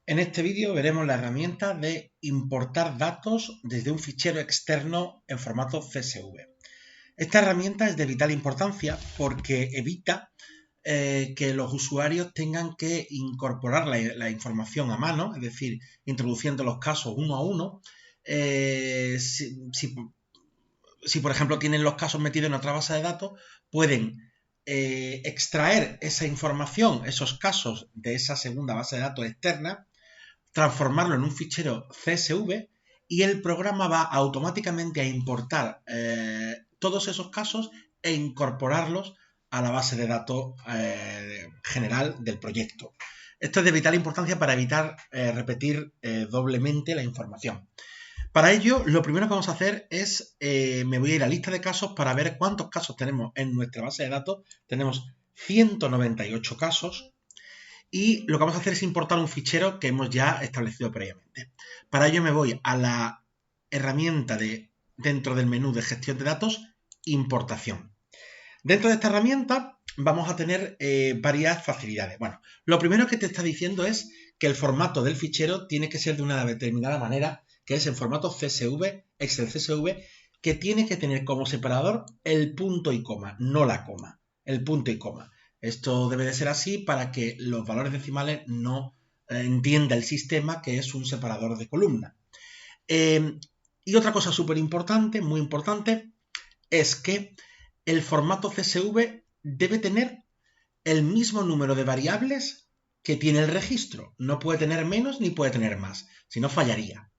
En este vídeo veremos la herramienta de importar datos desde un fichero externo en formato CSV. Esta herramienta es de vital importancia porque evita que los usuarios tengan que incorporar la información a mano, es decir, introduciendo los casos uno a uno. Si, por ejemplo, tienen los casos metidos en otra base de datos, pueden extraer esa información, esos casos de esa segunda base de datos externa, transformarlo en un fichero CSV y el programa va automáticamente a importar todos esos casos e incorporarlos a la base de datos general del proyecto. Esto es de vital importancia para evitar repetir doblemente la información. Para ello, lo primero que vamos a hacer es, me voy a ir a lista de casos para ver cuántos casos tenemos en nuestra base de datos. Tenemos 198 casos. Y lo que vamos a hacer es importar un fichero que hemos ya establecido previamente. Para ello me voy a la herramienta dentro del menú de gestión de datos, importación. Dentro de esta herramienta vamos a tener varias facilidades. Bueno, lo primero que te está diciendo es que el formato del fichero tiene que ser de una determinada manera, que es en formato CSV, Excel CSV, que tiene que tener como separador el punto y coma, no la coma, el punto y coma. Esto debe de ser así para que los valores decimales no entienda el sistema que es un separador de columna. Y otra cosa súper importante, muy importante, es que el formato CSV debe tener el mismo número de variables que tiene el registro. No puede tener menos ni puede tener más, si no fallaría.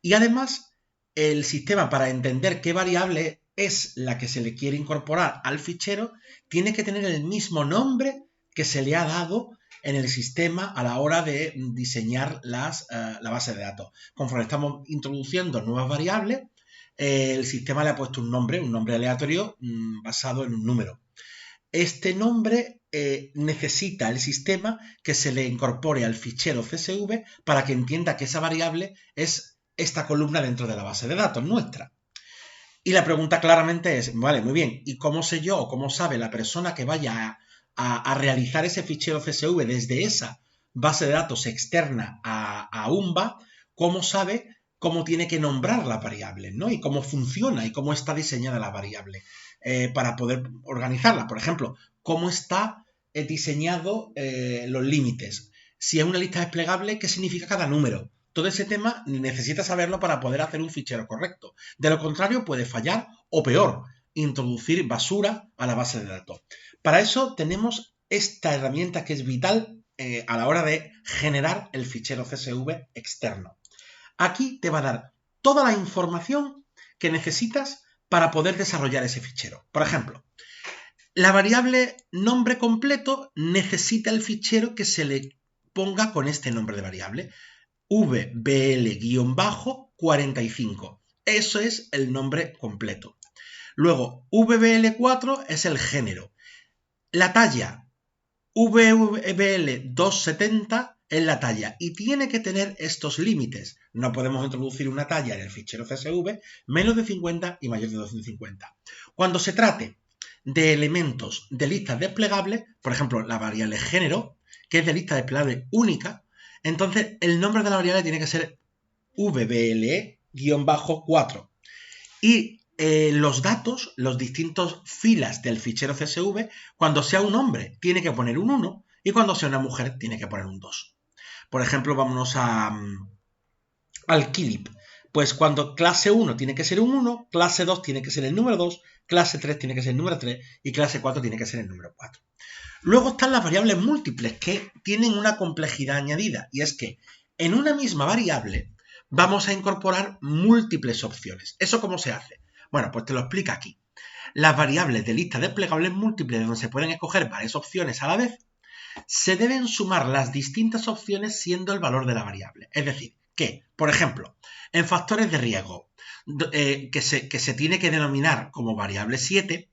Y además, el sistema, para entender qué variable es la que se le quiere incorporar al fichero, tiene que tener el mismo nombre que se le ha dado en el sistema a la hora de diseñar la base de datos. Conforme estamos introduciendo nuevas variables, el sistema le ha puesto un nombre aleatorio basado en un número. Este nombre necesita el sistema que se le incorpore al fichero CSV para que entienda que esa variable es esta columna dentro de la base de datos nuestra. Y la pregunta claramente es, vale, muy bien, ¿y cómo sé yo o cómo sabe la persona que vaya a realizar ese fichero CSV desde esa base de datos externa a UMBA, cómo sabe cómo tiene que nombrar la variable, ¿no? Y cómo funciona y cómo está diseñada la variable para poder organizarla? Por ejemplo, cómo está diseñado los límites. Si es una lista desplegable, ¿qué significa cada número? Todo ese tema necesitas saberlo para poder hacer un fichero correcto. De lo contrario, puede fallar o peor, introducir basura a la base de datos. Para eso tenemos esta herramienta que es vital a la hora de generar el fichero CSV externo. Aquí te va a dar toda la información que necesitas para poder desarrollar ese fichero. Por ejemplo, la variable nombre completo necesita el fichero que se le ponga con este nombre de variable. VBL-45. Eso es el nombre completo. Luego, VBL4 es el género. La talla, VBL270 es la talla y tiene que tener estos límites. No podemos introducir una talla en el fichero CSV menos de 50 y mayor de 250. Cuando se trate de elementos de listas desplegables, por ejemplo, la variable género, que es de lista desplegable única, entonces el nombre de la variable tiene que ser VBLE-4. Y los datos, los distintos filas del fichero CSV, cuando sea un hombre tiene que poner un 1 y cuando sea una mujer tiene que poner un 2. Por ejemplo, vámonos al KILIP. Pues cuando clase 1 tiene que ser un 1, clase 2 tiene que ser el número 2, clase 3 tiene que ser el número 3 y clase 4 tiene que ser el número 4. Luego están las variables múltiples que tienen una complejidad añadida y es que en una misma variable vamos a incorporar múltiples opciones. ¿Eso cómo se hace? Bueno, pues te lo explica aquí. Las variables de lista desplegables múltiples donde se pueden escoger varias opciones a la vez, se deben sumar las distintas opciones siendo el valor de la variable. Es decir, que, por ejemplo, en factores de riesgo, que se tiene que denominar como variable 7,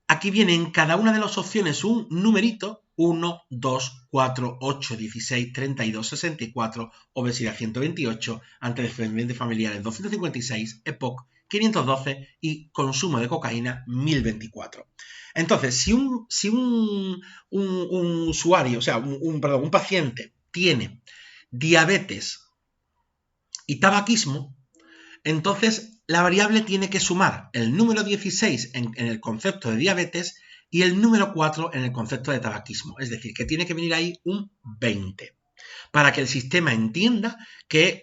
aquí viene en cada una de las opciones un numerito, 1, 2, 4, 8, 16, 32, 64, obesidad 128, antecedentes familiares 256, EPOC 512 y consumo de cocaína 1024. Entonces, si un usuario, o sea, un paciente tiene diabetes y tabaquismo, entonces la variable tiene que sumar el número 16 en el concepto de diabetes y el número 4 en el concepto de tabaquismo. Es decir, que tiene que venir ahí un 20 para que el sistema entienda que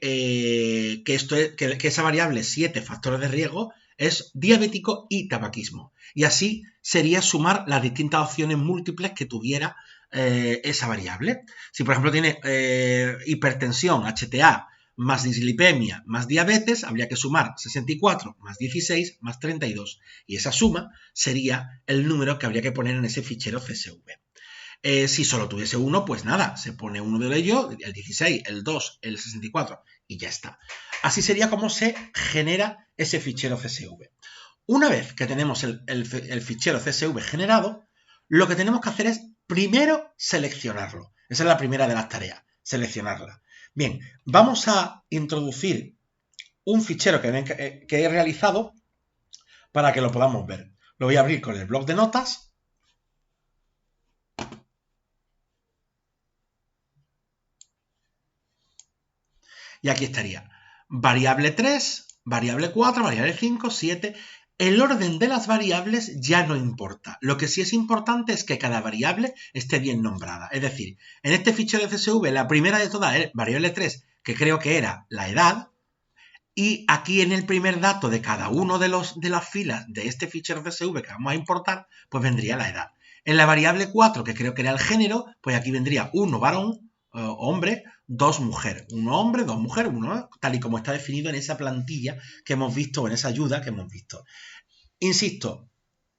esa variable 7 factores de riesgo es diabético y tabaquismo. Y así sería sumar las distintas opciones múltiples que tuviera esa variable. Si, por ejemplo, tiene hipertensión, HTA, más dislipemia, más diabetes, habría que sumar 64 más 16 más 32. Y esa suma sería el número que habría que poner en ese fichero CSV. Si solo tuviese uno, pues nada, se pone uno de ellos, el 16, el 2, el 64 y ya está. Así sería como se genera ese fichero CSV. Una vez que tenemos el fichero CSV generado, lo que tenemos que hacer es primero seleccionarlo. Esa es la primera de las tareas, seleccionarla. Bien, vamos a introducir un fichero que he realizado para que lo podamos ver. Lo voy a abrir con el bloc de notas. Y aquí estaría variable 3, variable 4, variable 5, 7. El orden de las variables ya no importa. Lo que sí es importante es que cada variable esté bien nombrada. Es decir, en este fichero de CSV, la primera de todas es variable 3, que creo que era la edad. Y aquí en el primer dato de cada uno de las filas de este fichero CSV que vamos a importar, pues vendría la edad. En la variable 4, que creo que era el género, pues aquí vendría 1 varón, hombre, 2 mujer. 1 hombre, 2 mujeres, 1, tal y como está definido en esa plantilla que hemos visto, o en esa ayuda que hemos visto. Insisto,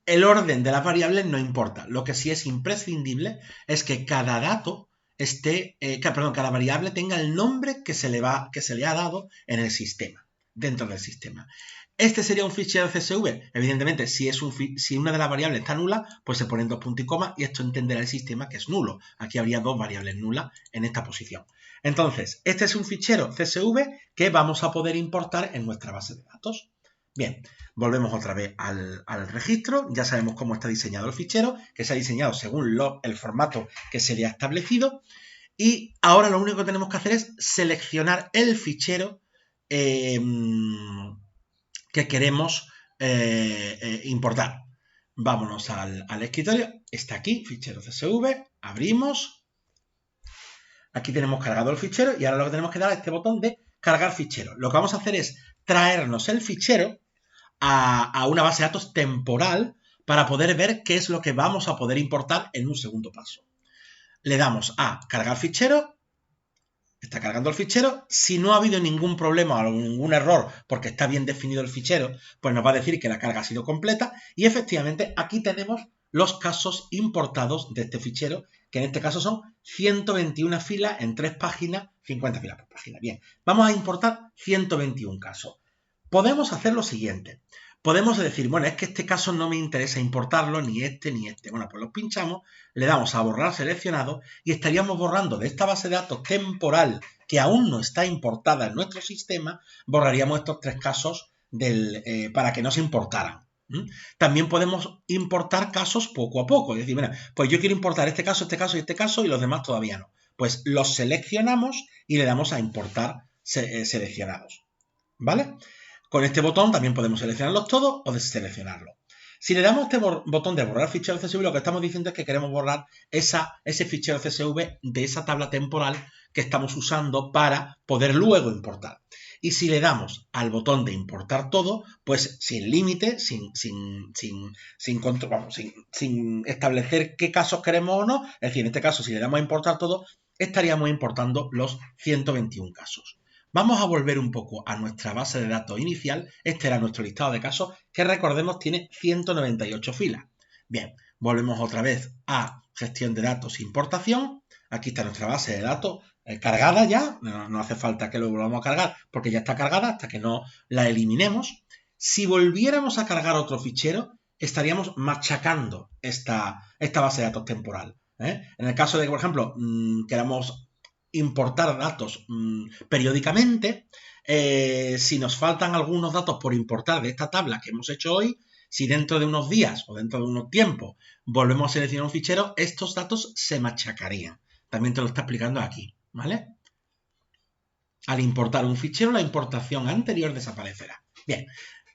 el orden de las variables no importa. Lo que sí es imprescindible es que cada dato cada variable tenga el nombre que se le ha dado en el sistema, dentro del sistema. Este sería un fichero CSV. Evidentemente, si una de las variables está nula, pues se ponen 2 puntos y coma y esto entenderá el sistema que es nulo. Aquí habría 2 variables nulas en esta posición. Entonces, este es un fichero CSV que vamos a poder importar en nuestra base de datos. Bien, volvemos otra vez al registro. Ya sabemos cómo está diseñado el fichero, que se ha diseñado según el formato que se le ha establecido. Y ahora lo único que tenemos que hacer es seleccionar el fichero que queremos importar. Vámonos al escritorio. Está aquí, fichero CSV. Abrimos. Aquí tenemos cargado el fichero y ahora lo que tenemos que dar es este botón de cargar fichero. Lo que vamos a hacer es traernos el fichero a una base de datos temporal para poder ver qué es lo que vamos a poder importar en un segundo paso. Le damos a cargar fichero. Está cargando el fichero. Si no ha habido ningún problema o ningún error porque está bien definido el fichero, pues nos va a decir que la carga ha sido completa. Y efectivamente aquí tenemos los casos importados de este fichero, que en este caso son 121 filas en 3 páginas, 50 filas por página. Bien, vamos a importar 121 casos. Podemos hacer lo siguiente. Podemos decir, bueno, es que este caso no me interesa importarlo, ni este, ni este. Bueno, pues los pinchamos, le damos a borrar seleccionado y estaríamos borrando de esta base de datos temporal que aún no está importada en nuestro sistema, borraríamos estos 3 casos para que no se importaran. También podemos importar casos poco a poco. Es decir, mira, pues yo quiero importar este caso y este caso y los demás todavía no. Pues los seleccionamos y le damos a importar seleccionados. ¿Vale? Con este botón también podemos seleccionarlos todos o deseleccionarlos. Si le damos este botón de borrar fichero CSV, lo que estamos diciendo es que queremos borrar ese fichero CSV de esa tabla temporal que estamos usando para poder luego importar. Y si le damos al botón de importar todo, pues sin límite, sin establecer qué casos queremos o no, es decir, en este caso si le damos a importar todo, estaríamos importando los 121 casos. Vamos a volver un poco a nuestra base de datos inicial. Este era nuestro listado de casos que, recordemos, tiene 198 filas. Bien, volvemos otra vez a gestión de datos e importación. Aquí está nuestra base de datos cargada ya. No hace falta que lo volvamos a cargar porque ya está cargada hasta que no la eliminemos. Si volviéramos a cargar otro fichero, estaríamos machacando esta base de datos temporal. En el caso de que, por ejemplo, queramos importar datos periódicamente, si nos faltan algunos datos por importar de esta tabla que hemos hecho hoy, si dentro de unos días o dentro de unos tiempos volvemos a seleccionar un fichero, estos datos se machacarían. También te lo está explicando aquí. ¿vale? Al importar un fichero, la importación anterior desaparecerá. Bien,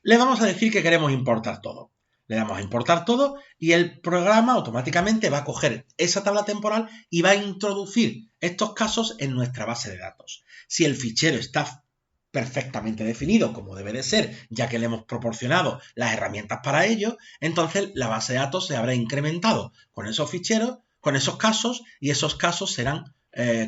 le vamos a decir que queremos importar todo. Le damos a importar todo y el programa automáticamente va a coger esa tabla temporal y va a introducir estos casos en nuestra base de datos. Si el fichero está perfectamente definido, como debe de ser, ya que le hemos proporcionado las herramientas para ello, entonces la base de datos se habrá incrementado con esos ficheros, con esos casos, y esos casos serán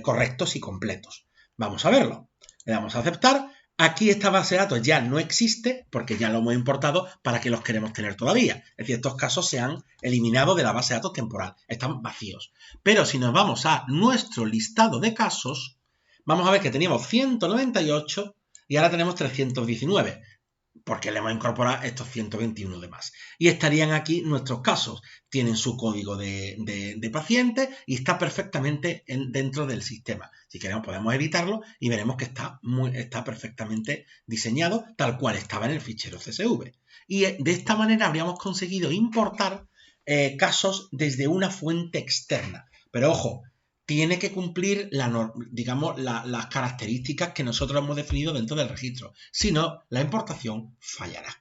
correctos y completos. Vamos a verlo. Le damos a aceptar. Aquí esta base de datos ya no existe porque ya lo hemos importado para que los queremos tener todavía. Es decir, estos casos se han eliminado de la base de datos temporal. Están vacíos. Pero si nos vamos a nuestro listado de casos, vamos a ver que teníamos 198 y ahora tenemos 319. Porque le hemos incorporado estos 121 de más. Y estarían aquí nuestros casos. Tienen su código de paciente y está perfectamente dentro del sistema. Si queremos podemos editarlo y veremos que está perfectamente diseñado tal cual estaba en el fichero CSV. Y de esta manera habríamos conseguido importar casos desde una fuente externa. Pero ojo, tiene que cumplir las características que nosotros hemos definido dentro del registro. Si no, la importación fallará.